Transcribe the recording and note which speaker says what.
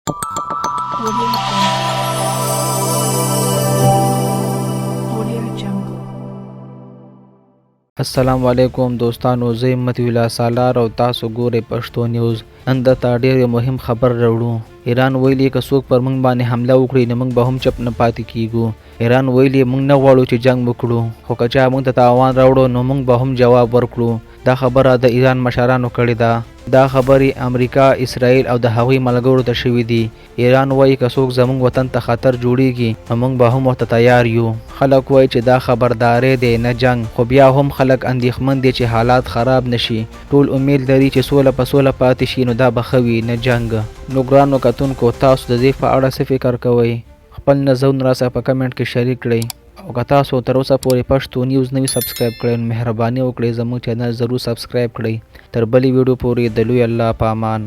Speaker 1: Audio Jungle.
Speaker 2: السلام علیکم دوستانو، زه همت ویلا سالار او تاسو ګورئ پښتو نیوز. نن درته ډېر یو مهم خبر راوړو. ایران ویلي که څوک پر موږ باندې حمله وکړي نو موږ به هم چپ نه پاتې کیږو. ایران ویلي موږ نه غواړو چې جنگ وکړو، خو که چا موږ ته تاوان راوړو نو موږ به هم جواب ورکړو. دا خبره د ایران مشرانو کړې ده. دا خبرې امریکا، اسرائیل او د هغوی ملګرو ته شوې دي. ایران وایي که څوک زموږ وطن ته خطر جوړیږي نو موږ به هم ورته تیار یو. خلک وایي چې دا خبرداری دی نه جنگ، خو بیا هم خلک اندېښمن دي چې حالات خراب نشي. ټول امید لري چې سوله په سوله پاتې شي، نو دا به ښه وي نه جنگ. نو ګرانو کتونکو، تاسو د دې په اړه څه فکر کوئ؟ خپل نظرونه راسره په کمنټ کې شریک کړئ. او که تاسو تر اوسه پورې پښتو نیوز نه وي سبسکرایب کړئ نو مهرباني وکړئ زموږ چینل ضرور سبسکرایب کړئ. تر بلې ویډیو پورې د لوی الله په امان.